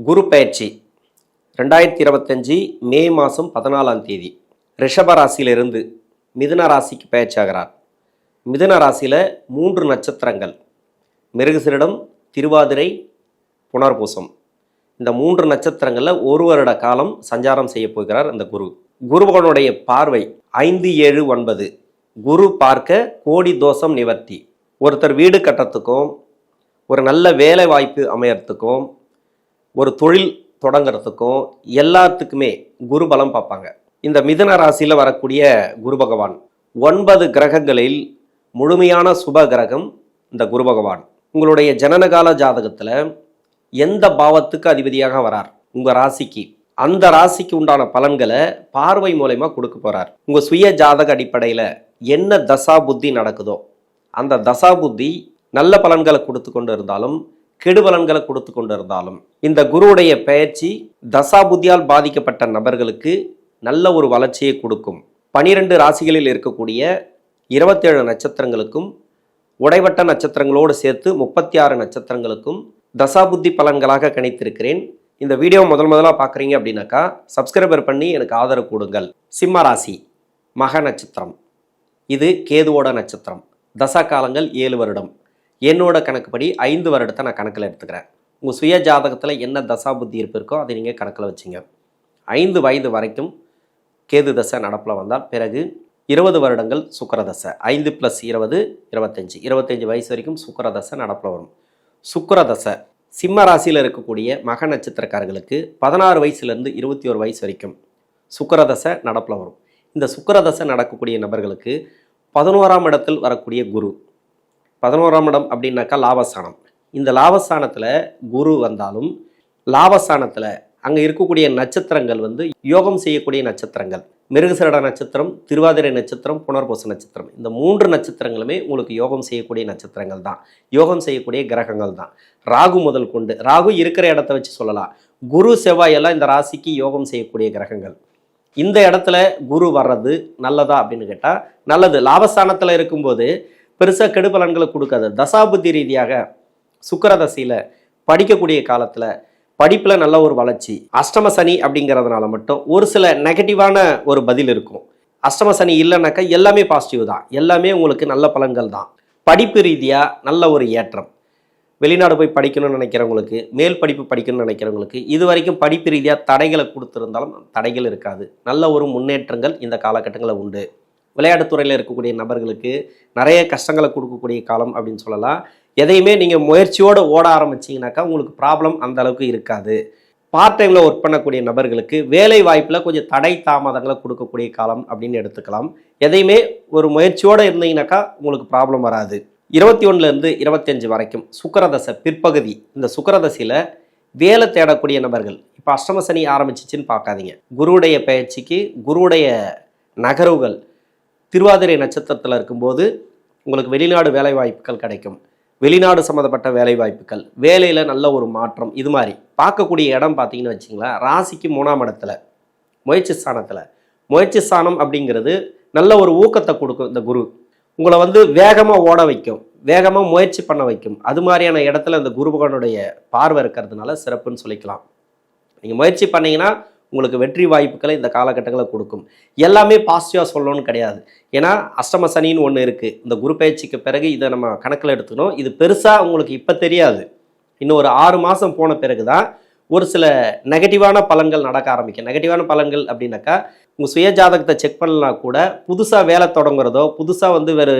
குரு பயிற்சி 2025 மே மாதம் 14ஆம் தேதி ரிஷப ராசியிலிருந்து மிதுன ராசிக்கு பயிற்சி ஆகிறார். மிதுன ராசியில் 3 நட்சத்திரங்கள் மிருகசீரிடம், திருவாதிரை, புனர்பூசம். இந்த 3 நட்சத்திரங்களில் 1 வருட காலம் சஞ்சாரம் செய்ய போகிறார் அந்த குரு. குருபகனுடைய பார்வை 5, 7, 9. குரு பார்க்க கோடி தோஷம் நிவர்த்தி. ஒருத்தர் வீடு கட்டுறதுக்கும், ஒரு நல்ல வேலை வாய்ப்பு அமையறதுக்கும், ஒரு தொழில் தொடங்கிறதுக்கும் எல்லாத்துக்குமே குரு பலம் பார்ப்பாங்க. இந்த மிதுன ராசியில் வரக்கூடிய குரு பகவான் 9 கிரகங்களில் முழுமையான சுப கிரகம் இந்த குரு பகவான். உங்களுடைய ஜனனகால ஜாதகத்தில் எந்த பாவத்துக்கு அதிபதியாக வரார் உங்கள் ராசிக்கு, அந்த ராசிக்கு உண்டான பலன்களை பார்வை மூலமா கொடுக்க போறார். உங்கள் சுய ஜாதக அடிப்படையில் என்ன தசா புத்தி நடக்குதோ அந்த தசா புத்தி நல்ல பலன்களை கொடுத்து கொண்டு இருந்தாலும் கெடு பலன்களை கொடுத்து கொண்டு இருந்தாலும் இந்த குருவுடைய பெயர்ச்சி தசா புத்தியால் பாதிக்கப்பட்ட நபர்களுக்கு நல்ல ஒரு வளர்ச்சியை கொடுக்கும். 12 ராசிகளில் இருக்கக்கூடிய 27 நட்சத்திரங்களுக்கும் உடைவட்ட நட்சத்திரங்களோடு சேர்த்து 36 நட்சத்திரங்களுக்கும் தசாபுத்தி பலன்களாக கணித்திருக்கிறேன். இந்த வீடியோ முதலாக பார்க்குறீங்க அப்படின்னாக்கா சப்ஸ்கிரைபர் பண்ணி எனக்கு ஆதரவு கொடுங்கள். சிம்ம ராசி மக நட்சத்திரம், இது கேதுவோட நட்சத்திரம். தசா காலங்கள் 7 வருடம். என்னோட கணக்குப்படி 5 வருடத்தை நான் கணக்கில் எடுத்துக்கிறேன். உங்கள் சுய ஜாதகத்தில் என்ன தசா புத்தி இருக்கோ அதை நீங்கள் கணக்கில் வச்சுங்க. 5 வயது வரைக்கும் கேது தசை நடப்பில் வந்தால் பிறகு 20 வருடங்கள் சுக்கிர தசை. 5 + 20 25. 25 வயசு வரைக்கும் சுக்கிர தசை நடப்பில் வரும். சுக்கிர தசை சிம்ம ராசியில் இருக்கக்கூடிய மக நட்சத்திரக்காரர்களுக்கு 16 வயசுலேருந்து 21 வயசு வரைக்கும் சுக்கிர தசை நடப்பில் வரும். இந்த சுக்கிர தசை நடக்கக்கூடிய நபர்களுக்கு 11ஆம் இடத்தில் வரக்கூடிய குரு. 11ஆம் இடம் அப்படின்னாக்கா லாபஸ்தானம். இந்த லாபஸ்தானத்தில் குரு வந்தாலும் லாபஸ்தானத்தில் அங்கே இருக்கக்கூடிய நட்சத்திரங்கள் யோகம் செய்யக்கூடிய நட்சத்திரங்கள். மிருகசீரிட நட்சத்திரம், திருவாதிரை நட்சத்திரம், புனர்பூச நட்சத்திரம். இந்த 3 நட்சத்திரங்களுமே உங்களுக்கு யோகம் செய்யக்கூடிய நட்சத்திரங்கள் தான், யோகம் செய்யக்கூடிய கிரகங்கள் தான். ராகு முதல் கொண்டு, ராகு இருக்கிற இடத்த வச்சு சொல்லலாம். குரு, செவ்வாய் எல்லாம் இந்த ராசிக்கு யோகம் செய்யக்கூடிய கிரகங்கள். இந்த இடத்துல குரு வர்றது நல்லதா அப்படின்னு கேட்டால் நல்லது. லாபஸ்தானத்தில் இருக்கும்போது பெருசாக கெடு பலன்களை கொடுக்காது. தசாபுத்தி ரீதியாக சுக்கிர தசையில் படிக்கக்கூடிய காலத்தில் படிப்பில் நல்ல ஒரு வளர்ச்சி. அஷ்டம சனி அப்படிங்கிறதுனால மட்டும் ஒரு சில நெகட்டிவான ஒரு பதில் இருக்கும். அஷ்டம சனி இல்லைனாக்கா எல்லாமே பாசிட்டிவ் தான், எல்லாமே உங்களுக்கு நல்ல பலன்கள் தான். படிப்பு ரீதியாக நல்ல ஒரு ஏற்றம். வெளிநாடு போய் படிக்கணும்னு நினைக்கிறவங்களுக்கு, மேல் படிப்பு படிக்கணும்னு நினைக்கிறவங்களுக்கு, இது வரைக்கும் படிப்பு ரீதியாக தடைகளை கொடுத்துருந்தாலும் தடைகள் இருக்காது. நல்ல ஒரு முன்னேற்றங்கள் இந்த காலகட்டங்களில் உண்டு. விளையாட்டுத்துறையில் இருக்கக்கூடிய நபர்களுக்கு நிறைய கஷ்டங்களை கொடுக்கக்கூடிய காலம் அப்படின்னு சொல்லலாம். எதையுமே நீங்கள் முயற்சியோடு ஓட ஆரம்பிச்சிங்கனாக்கா உங்களுக்கு ப்ராப்ளம் அந்த அளவுக்கு இருக்காது. பார்ட் டைமில் ஒர்க் பண்ணக்கூடிய நபர்களுக்கு வேலை வாய்ப்பில் கொஞ்சம் தடை தாமதங்களை கொடுக்கக்கூடிய காலம் அப்படின்னு எடுத்துக்கலாம். எதையுமே ஒரு முயற்சியோடு இருந்தீங்கனாக்கா உங்களுக்கு ப்ராப்ளம் வராது. 21லேருந்து 25 வரைக்கும் சுக்கிரதசை பிற்பகுதி. இந்த சுக்கிரதசையில் வேலை தேடக்கூடிய நபர்கள், இப்போ அஷ்டம சனி ஆரம்பிச்சிச்சின்னு பார்க்காதீங்க. குருவுடைய பயிற்சிக்கு குருவுடைய நகர்வுகள் திருவாதிரை நட்சத்திரத்தில் இருக்கும்போது உங்களுக்கு வெளிநாடு வேலை வாய்ப்புகள் கிடைக்கும். வெளிநாடு சம்மந்தப்பட்ட வேலை வாய்ப்புகள், வேலையில் நல்ல ஒரு மாற்றம். இது மாதிரி பார்க்கக்கூடிய இடம் பார்த்தீங்கன்னு வச்சிங்களேன், ராசிக்கு 3ஆம் இடத்துல முயற்சி ஸ்தானத்தில். முயற்சி ஸ்தானம் அப்படிங்கிறது நல்ல ஒரு ஊக்கத்தை கொடுக்கும். இந்த குரு உங்களை வேகமாக ஓட வைக்கும், வேகமாக முயற்சி பண்ண வைக்கும். அது மாதிரியான இடத்துல இந்த குரு பகவானுடைய பார்வை இருக்கிறதுனால சிறப்புன்னு சொல்லிக்கலாம். நீங்கள் முயற்சி பண்ணிங்கன்னா உங்களுக்கு வெற்றி வாய்ப்புகளை இந்த காலகட்டங்களில் கொடுக்கும். எல்லாமே பாசிட்டிவாக சொல்லணும்னு கிடையாது. ஏன்னா அஷ்டம சனின்னு ஒன்று இருக்குது. இந்த குரு பயிற்சிக்கு பிறகு இதை நம்ம கணக்கில் எடுத்துக்கணும். இது பெருசாக உங்களுக்கு இப்போ தெரியாது. இன்னும் ஒரு 6 மாதம் போன பிறகு தான் ஒரு சில நெகட்டிவான பலன்கள் நடக்க ஆரம்பிக்கும். நெகட்டிவான பலன்கள் அப்படின்னாக்கா உங்கள் சுய ஜாதகத்தை செக் பண்ணலாம் கூட புதுசாக வேலை தொடங்குறதோ, புதுசாக வேறு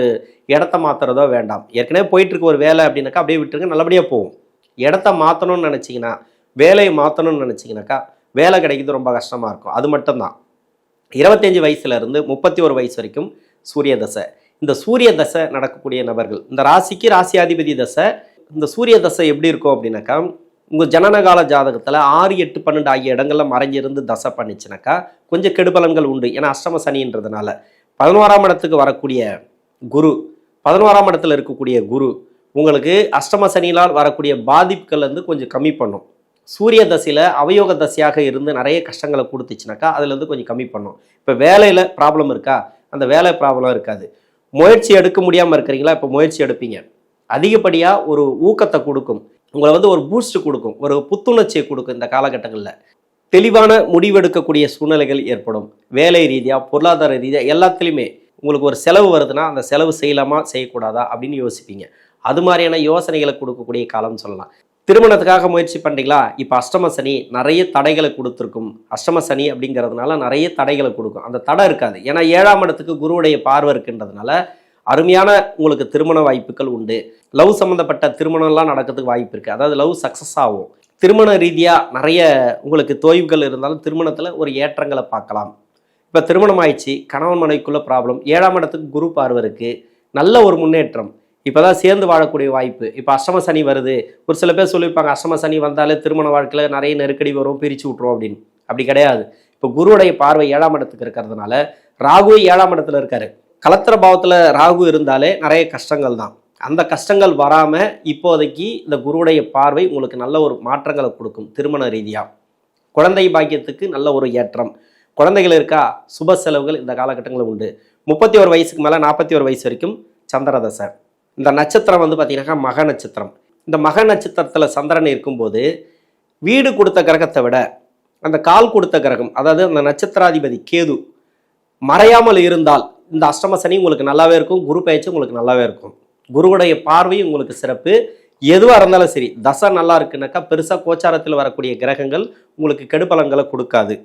இடத்த மாற்றுறதோ வேண்டாம். ஏற்கனவே போயிட்டுருக்கு ஒரு வேலை அப்படின்னாக்கா அப்படியே விட்டுருங்க, நல்லபடியாக போகும். இடத்த மாற்றணும்னு நினச்சிங்கன்னா, வேலையை மாற்றணும்னு நினச்சிங்கனாக்கா வேலை கிடைக்கிறது ரொம்ப கஷ்டமாக இருக்கும். அது மட்டும்தான். 25 வயசுலேருந்து 31 வயசு வரைக்கும் சூரிய தசை. இந்த சூரிய தசை நடக்கக்கூடிய நபர்கள், இந்த ராசிக்கு ராசியாதிபதி தசை. இந்த சூரிய தசை எப்படி இருக்கும் அப்படின்னாக்கா உங்கள் ஜனனகால ஜாதகத்தில் 6, 8, 12 ஆகிய இடங்களில் மறைஞ்சிருந்து தசை பண்ணிச்சுனாக்கா கொஞ்சம் கெடுபலன்கள் உண்டு. ஏன்னா அஷ்டம சனின்றதுனால. 11ஆம் இடத்துக்கு வரக்கூடிய குரு, 11ஆம் இடத்துல இருக்கக்கூடிய குரு உங்களுக்கு அஷ்டம சனியினால் வரக்கூடிய பாதிப்புகள் கொஞ்சம் கம்மி பண்ணும். சூரிய தசையில் அவயோக தசையாக இருந்து நிறைய கஷ்டங்களை கொடுத்துச்சுனாக்கா அதுலேருந்து கொஞ்சம் கம்மி பண்ணும். இப்போ வேலையில் ப்ராப்ளம் இருக்கா, அந்த வேலை ப்ராப்ளம் இருக்காது. முயற்சி எடுக்க முடியாமல் இருக்கிறீங்களா, இப்போ முயற்சி எடுப்பீங்க. அதிகப்படியாக ஒரு ஊக்கத்தை கொடுக்கும். உங்களை வந்து ஒரு பூஸ்ட் கொடுக்கும், ஒரு புத்துணர்ச்சியை கொடுக்கும். இந்த காலகட்டங்களில் தெளிவான முடிவெடுக்கக்கூடிய சூழ்நிலைகள் ஏற்படும். வேலை ரீதியாக, பொருளாதார ரீதியாக எல்லாத்துலேயுமே உங்களுக்கு ஒரு செலவு வருதுன்னா அந்த செலவு செய்யலாமா செய்யக்கூடாதா அப்படின்னு யோசிப்பீங்க. அது மாதிரியான யோசனைகளை கொடுக்கக்கூடிய காலம்னு சொல்லலாம். திருமணத்துக்காக முயற்சி பண்ணுறீங்களா? இப்போ அஷ்டம சனி நிறைய தடைகளை கொடுத்துருக்கும். அஷ்டம சனி அப்படிங்கிறதுனால நிறைய தடைகளை கொடுக்கும். அந்த தடை இருக்காது, ஏன்னா 7ஆம் இடத்துக்கு குருவுடைய பார்வை இருக்குன்றதுனால அருமையான உங்களுக்கு திருமண வாய்ப்புகள் உண்டு. லவ் சம்மந்தப்பட்ட திருமணம்லாம் நடக்கிறதுக்கு வாய்ப்பு இருக்குது. அதாவது லவ் சக்ஸஸ் ஆகும். திருமண ரீதியாக நிறைய உங்களுக்கு தொய்வுகள் இருந்தாலும் திருமணத்தில் ஒரு ஏற்றங்களை பார்க்கலாம். இப்போ திருமணம் ஆயிடுச்சு, கணவன் மனைவிக்குள்ள ப்ராப்ளம், 7ஆம் இடத்துக்கு குரு பார்வை இருக்குது, நல்ல ஒரு முன்னேற்றம். இப்போ தான் சேர்ந்து வாழக்கூடிய வாய்ப்பு. இப்போ அஷ்டம சனி வருது. ஒரு சில பேர் சொல்லியிருப்பாங்க அஷ்டம சனி வந்தாலே திருமண வாழ்க்கையில் நிறைய நெருக்கடி வரும், பிரித்து விட்ருவோம் அப்படின்னு. அப்படி கிடையாது. இப்போ குருவுடைய பார்வை 7ஆம் இடத்துக்கு இருக்கிறதுனால, ராகு 7ஆம் இடத்துல இருக்காரு. கலத்திர பாவத்தில் ராகு இருந்தாலே நிறைய கஷ்டங்கள் தான். அந்த கஷ்டங்கள் வராமல் இப்போதைக்கு இந்த குருவுடைய பார்வை உங்களுக்கு நல்ல ஒரு மாற்றங்களை கொடுக்கும். திருமண ரீதியாக குழந்தை பாக்கியத்துக்கு நல்ல ஒரு ஏற்றம். குழந்தைகள் இருக்கா, சுப செலவுகள் இந்த காலகட்டங்களில் உண்டு. 31 வயசுக்கு மேலே 41 வயசு வரைக்கும் சந்திரதசை. இந்த நட்சத்திரம் வந்து பார்த்தீங்கன்னாக்கா மக நட்சத்திரம். இந்த மக நட்சத்திரத்தில் சந்திரன் இருக்கும்போது வீடு கொடுத்த கிரகத்தை விட அந்த கால் கொடுத்த கிரகம், அதாவது அந்த நட்சத்திராதிபதி கேது மறையாமல் இருந்தால் இந்த அஷ்டம சனி உங்களுக்கு நல்லாவே இருக்கும். குரு பயிற்சி உங்களுக்கு நல்லாவே இருக்கும். குருவுடைய பார்வை உங்களுக்கு சிறப்பு. எதுவாக இருந்தாலும் சரி, தசை நல்லா இருக்குனாக்கா பெருசாக கோச்சாரத்தில் வரக்கூடிய கிரகங்கள் உங்களுக்கு கெடுபலங்களை கொடுக்காது.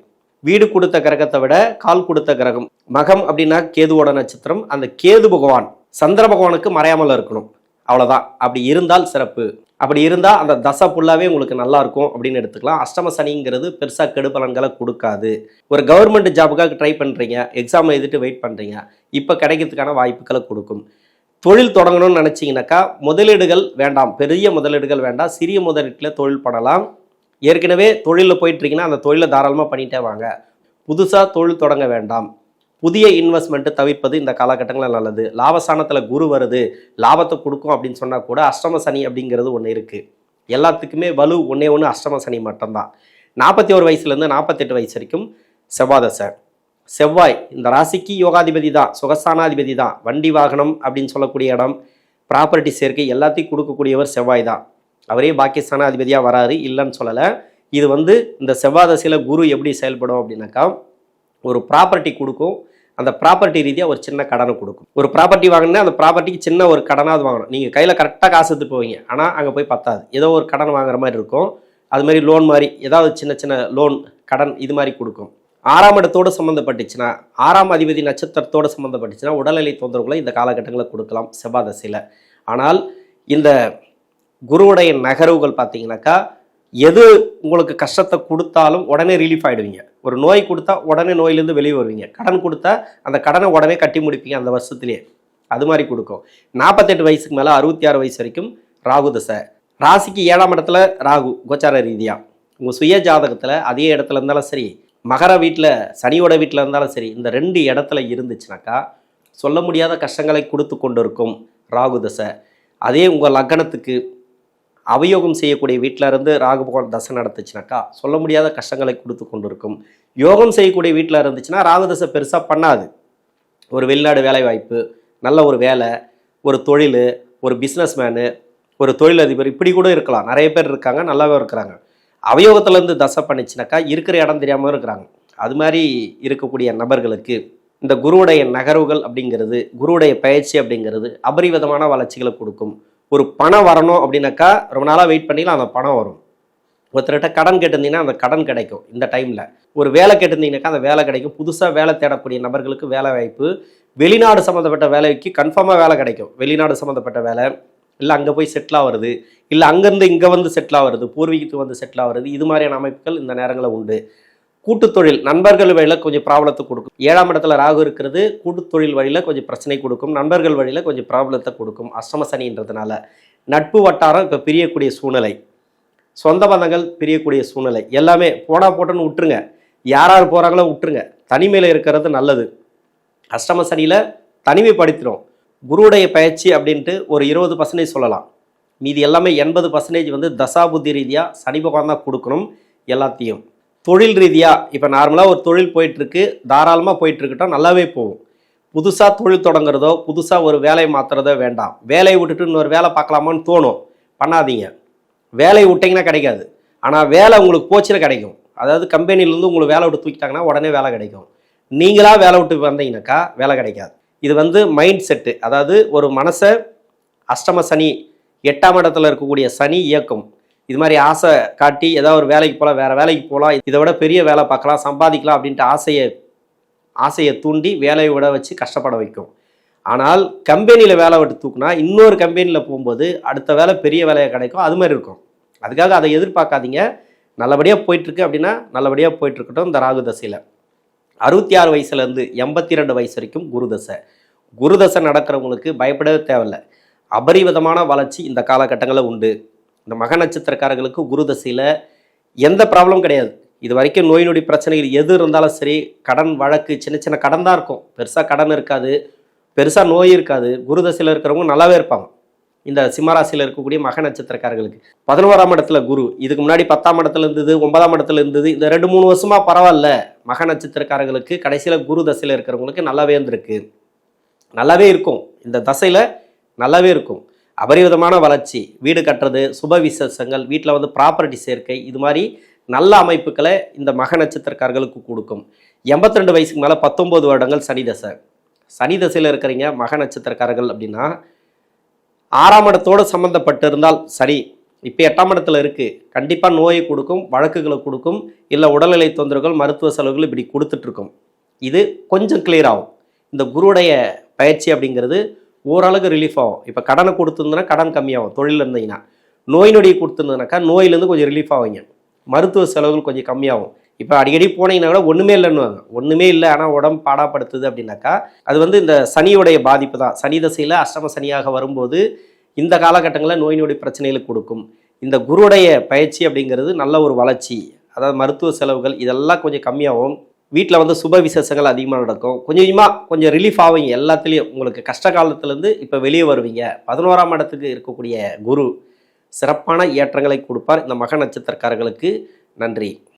வீடு கொடுத்த கிரகத்தை விட கால் கொடுத்த கிரகம் மகம் அப்படின்னா கேதுவோட நட்சத்திரம். அந்த கேது பகவான் சந்திர பகவானுக்கு மறையாமல் இருக்கணும், அவ்வளோதான். அப்படி இருந்தால் சிறப்பு. அப்படி இருந்தால் அந்த தசை ஃபுல்லாகவே உங்களுக்கு நல்லா இருக்கும் அப்படின்னு எடுத்துக்கலாம். அஷ்டம சனிங்கிறது பெருசாக கெடுபலன்களை கொடுக்காது. ஒரு கவர்மெண்ட் ஜாபுக்காக ட்ரை பண்ணுறீங்க, எக்ஸாம் எழுதிட்டு வெயிட் பண்ணுறீங்க, இப்போ கிடைக்கிறதுக்கான வாய்ப்புகளை கொடுக்கும். தொழில் தொடங்கணும்னு நினச்சிங்கனாக்கா முதலீடுகள் வேண்டாம், பெரிய முதலீடுகள் வேண்டாம், சிறிய முதலீட்டில் தொழில் பண்ணலாம். ஏற்கனவே தொழிலில் போயிட்டுருக்கீங்கன்னா அந்த தொழிலை தாராளமாக பண்ணிகிட்டே வாங்க. புதுசாக தொழில் தொடங்க வேண்டாம். புதிய இன்வெஸ்ட்மெண்ட்டு தவிர்ப்பது இந்த காலகட்டங்களில் நல்லது. லாபஸ்தானத்தில் குரு வருது, லாபத்தை கொடுக்கும் அப்படின்னு சொன்னால் கூட அஷ்டம சனி அப்படிங்கிறது ஒன்று இருக்குது. எல்லாத்துக்குமே வலு ஒன்றே ஒன்று அஷ்டம சனி மட்டும்தான். 41 வயசுலேருந்து 48 வயசு வரைக்கும் செவ்வாதசை. செவ்வாய் இந்த ராசிக்கு யோகாதிபதி தான், சுகஸ்தானாதிபதி தான். வண்டி வாகனம் அப்படின்னு சொல்லக்கூடிய இடம், ப்ராப்பர்ட்டி சேர்க்கை எல்லாத்தையும் கொடுக்கக்கூடியவர் செவ்வாய் தான். அவரே பாக்கியஸ்தானாதிபதியாக வராரு, இல்லைன்னு சொல்லலை. இது வந்து இந்த செவ்வாதசையில் குரு எப்படி செயல்படும் அப்படின்னாக்கா, ஒரு ப்ராப்பர்ட்டி கொடுக்கும். அந்த ப்ராப்பர்ட்டி ரீதியாக ஒரு சின்ன கடனை கொடுக்கும். ஒரு ப்ராப்பர்ட்டி வாங்கினா அந்த ப்ராப்பர்ட்டிக்கு சின்ன ஒரு கடனாவது வாங்கணும். நீங்கள் கையில் கரெக்டாக காசு எடுத்து போவீங்க, ஆனால் அங்கே போய் பத்தாது. ஏதோ ஒரு கடன் வாங்குற மாதிரி இருக்கும். அது மாதிரி லோன் மாதிரி ஏதாவது சின்ன சின்ன லோன் கடன் இது மாதிரி கொடுக்கும். 6ஆம் இடத்தோடு சம்மந்தப்பட்டுச்சுன்னா, 6ஆம் அதிபதி நட்சத்திரத்தோடு சம்மந்தப்பட்டுச்சுன்னா உடல்நிலை தொந்தரவுகளை இந்த காலகட்டங்களில் கொடுக்கலாம் செவ்வாதசையில். ஆனால் இந்த குருவுடைய நகர்வுகள் பார்த்தீங்கன்னாக்கா, எது உங்களுக்கு கஷ்டத்தை கொடுத்தாலும் உடனே ரிலீஃப் ஆகிடுவீங்க. ஒரு நோய் கொடுத்தா உடனே நோயிலேருந்து வெளியே வருவீங்க. கடன் கொடுத்தா அந்த கடனை உடனே கட்டி முடிப்பீங்க அந்த வருஷத்துலேயே. அது மாதிரி கொடுக்கும். 48 வயசுக்கு மேலே 66 வயசு வரைக்கும் ராகு தசை. ராசிக்கு 7ஆம் இடத்துல ராகு கோச்சார ரீதியாக. உங்கள் சுய ஜாதகத்தில் அதே இடத்துல இருந்தாலும் சரி, மகர வீட்டில் சனியோட வீட்டில் இருந்தாலும் சரி, இந்த 2 இடத்துல இருந்துச்சுனாக்கா சொல்ல முடியாத கஷ்டங்களை கொடுத்து கொண்டு இருக்கும் ராகு தசை. அதே உங்கள் லக்னத்துக்கு அவயோகம் செய்யக்கூடிய வீட்டில் இருந்து ராகு பகவான் தசை நடத்துச்சுனாக்கா சொல்ல முடியாத கஷ்டங்களை கொடுத்து கொண்டு இருக்கும். யோகம் செய்யக்கூடிய வீட்டில் இருந்துச்சுன்னா ராகு தசை பெருசாக பண்ணாது. ஒரு வெளிநாடு வேலை வாய்ப்பு, நல்ல ஒரு வேலை, ஒரு தொழில், ஒரு பிஸ்னஸ் மேனு, ஒரு தொழிலதிபர், இப்படி கூட இருக்கலாம். நிறைய பேர் இருக்காங்க, நல்லாவே இருக்கிறாங்க. அவயோகத்திலேருந்து தசை பண்ணிச்சுனாக்கா இருக்கிற இடம் தெரியாமல் இருக்கிறாங்க. அது மாதிரி இருக்கக்கூடிய நபர்களுக்கு இந்த குருவுடைய நகர்வுகள் அப்படிங்கிறது, குருவுடைய பயிற்சி அப்படிங்கிறது அபரிவிதமான வளர்ச்சிகளை கொடுக்கும். ஒரு பணம் வரணும் அப்படின்னாக்கா ரொம்ப நாளாக வெயிட் பண்ணிக்கலாம், அந்த பணம் வரும். ஒருத்தர்கிட்ட கடன் கேட்டிருந்தீங்கன்னா அந்த கடன் கிடைக்கும் இந்த டைமில். ஒரு வேலை கேட்டிருந்தீங்கன்னாக்கா அந்த வேலை கிடைக்கும். புதுசாக வேலை தேடக்கூடிய நபர்களுக்கு வேலை வாய்ப்பு, வெளிநாடு சம்மந்தப்பட்ட வேலைக்கு கன்ஃபார்மாக வேலை கிடைக்கும். வெளிநாடு சம்மந்தப்பட்ட வேலை, இல்லை அங்கே போய் செட்டில் ஆகிறது, இல்லை அங்கேருந்து இங்கே வந்து செட்டில் ஆகிறது, பூர்வீகத்துக்கு வந்து செட்டில் ஆகிறது, இது மாதிரியான அமைப்புகள் இந்த நேரங்களில் உண்டு. கூட்டுத்தொழில் நண்பர்கள் வழியில் கொஞ்சம் ப்ராப்ளத்தை கொடுக்கும். 7ஆம் இடத்துல ராகு இருக்கிறது கூட்டுத்தொழில் வழியில் கொஞ்சம் பிரச்சனை கொடுக்கும். நண்பர்கள் வழியில் கொஞ்சம் ப்ராப்ளத்தை கொடுக்கும் அஷ்டம சனின்றதுனால. நட்பு வட்டாரம் இப்போ பிரியக்கூடிய சூழ்நிலை, சொந்த பந்தங்கள் பிரியக்கூடிய சூழ்நிலை, எல்லாமே போட்டுன்னு விட்டுருங்க. யார் போகிறாங்களோ விட்டுருங்க. தனிமையில் இருக்கிறது நல்லது. அஷ்டம சனியில் தனிமைப்படுத்திடும். குருவுடைய பயிற்சி அப்படின்ட்டு ஒரு 20% சொல்லலாம். மீதி எல்லாமே 80% வந்து தசாபுத்தி ரீதியாக சனி பகவான் தான் கொடுக்கணும் எல்லாத்தையும். தொழில் ரீதியாக இப்போ நார்மலாக ஒரு தொழில் போயிட்டுருக்கு, தாராளமாக போயிட்டுருக்கட்டும், நல்லாவே போகும். புதுசாக தொழில் தொடங்குறதோ புதுசாக ஒரு வேலையை மாற்றுறதோ வேண்டாம். வேலையை விட்டுட்டு இன்னொரு வேலை பார்க்கலாமான்னு தோணும், பண்ணாதீங்க. வேலையை விட்டிங்கன்னா கிடைக்காது. ஆனால் வேலை உங்களுக்கு போச்சுன்னா கிடைக்கும். அதாவது கம்பெனிலேருந்து உங்களுக்கு வேலை விட்டு தூக்கிட்டாங்கன்னா உடனே வேலை கிடைக்கும். நீங்களாக வேலை விட்டு வந்தீங்கன்னாக்கா வேலை கிடைக்காது. இது வந்து மைண்ட் செட்டு. அதாவது ஒரு மனசை அஷ்டம சனி 8ஆம் இடத்துல இருக்கக்கூடிய சனி இயக்கம். இது மாதிரி ஆசை காட்டி ஏதாவது ஒரு வேலைக்கு போகலாம், வேறு வேலைக்கு போகலாம், இதை விட பெரிய வேலை பார்க்கலாம், சம்பாதிக்கலாம் அப்படின்ட்டு ஆசையை தூண்டி வேலையை விட வச்சு கஷ்டப்பட வைக்கும். ஆனால் கம்பெனியில் வேலை விட்டு தூக்குனா இன்னொரு கம்பெனியில் போகும்போது அடுத்த வேலை பெரிய வேலையாக கிடைக்கும். அது மாதிரி இருக்கும். அதுக்காக அதை எதிர்பார்க்காதீங்க. நல்லபடியாக போயிட்டுருக்கு அப்படின்னா நல்லபடியாக போயிட்டுருக்கட்டும். இந்த ராகு தசையில் 66 வயசுலேருந்து 82 வயசு வரைக்கும் குரு தசை நடக்கிறவங்களுக்கு பயப்படவே தேவையில்லை. அபரிவிதமான வளர்ச்சி இந்த காலகட்டங்களில் உண்டு. இந்த மக நட்சத்திரக்காரர்களுக்கு குரு தசையில் எந்த ப்ராப்ளமும் கிடையாது. இது வரைக்கும் நோய் நொடி பிரச்சனைகள் எது இருந்தாலும் சரி, கடன் வழக்கு சின்ன சின்ன கடன் தான் இருக்கும், பெருசாக கடன் இருக்காது, பெருசாக நோய் இருக்காது. குரு தசையில் இருக்கிறவங்க நல்லாவே இருப்பாங்க. இந்த சிம்மராசியில் இருக்கக்கூடிய மக நட்சத்திரக்காரர்களுக்கு 11ஆம் இடத்துல குரு, இதுக்கு முன்னாடி 10ஆம் இடத்துல இருந்தது, 9ஆம் இடத்துல இருந்தது. இந்த 2-3 வருஷமாக பரவாயில்ல. மக நட்சத்திரக்காரர்களுக்கு கடைசியில் குரு தசையில் இருக்கிறவங்களுக்கு நல்லாவே இருந்திருக்கு, நல்லாவே இருக்கும். இந்த தசையில் நல்லாவே இருக்கும். அபரிவிதமான வளர்ச்சி, வீடு கட்டுறது, சுப விசேஷங்கள், வீட்டில் வந்து ப்ராப்பர்ட்டி சேர்க்கை, இது மாதிரி நல்ல அமைப்புகளை இந்த மக நட்சத்திரக்காரர்களுக்கு கொடுக்கும். 82 வயசுக்கு மேலே 19 வருடங்கள் சனி தசையில் இருக்கிறீங்க மக நட்சத்திரக்காரர்கள் அப்படின்னா 6ஆம் இடத்தோடு சம்மந்தப்பட்டு இருந்தால் சரி, இப்போ 8ஆம் இடத்துல இருக்குது, கண்டிப்பாக நோயை கொடுக்கும், வழக்குகளை கொடுக்கும், இல்லை உடல்நிலை தொந்தரவுகள், மருத்துவ செலவுகள் இப்படி கொடுத்துட்ருக்கும். இது கொஞ்சம் கிளியர் ஆகும். இந்த குருடைய பயிற்சி அப்படிங்கிறது ஓரளவுக்கு ரிலீஃப் ஆகும். இப்போ கடனை கொடுத்துருந்ததுன்னா கடன் கம்மியாகும். தொழில் இருந்தீங்கன்னா நோய் நொடியை கொடுத்துருந்ததுனாக்கா நோயிலேருந்து கொஞ்சம் ரிலீஃப் ஆகுங்க. மருத்துவ செலவுகள் கொஞ்சம் கம்மியாகும். இப்போ அடிக்கடி போனீங்கன்னா கூட ஒன்றுமே இல்லைன்னுவாங்க. ஒன்றுமே இல்லை, ஆனால் உடம்பு பாடாப்படுத்துது அப்படின்னாக்கா அது வந்து இந்த சனியோடைய பாதிப்பு தான். சனி தசையில் அஷ்டம சனியாக வரும்போது இந்த காலகட்டங்களில் நோய் நொடி பிரச்சனைகளுக்கு கொடுக்கும். இந்த குருடைய பயிற்சி அப்படிங்கிறது நல்ல ஒரு வளர்ச்சி, அதாவது மருத்துவ செலவுகள் இதெல்லாம் கொஞ்சம் கம்மியாகும். வீட்டில் வந்து சுப விசேஷங்கள் அதிகமாக நடக்கும். கொஞ்சம் ரிலீஃப் ஆவீங்க. எல்லாத்துலேயும் உங்களுக்கு கஷ்ட காலத்துலேருந்து இப்போ வெளியே வருவீங்க. 11ஆம் இடத்துக்கு இருக்கக்கூடிய குரு சிறப்பான ஏற்றங்களை கொடுப்பார் இந்த மக நட்சத்திரக்காரர்களுக்கு. நன்றி.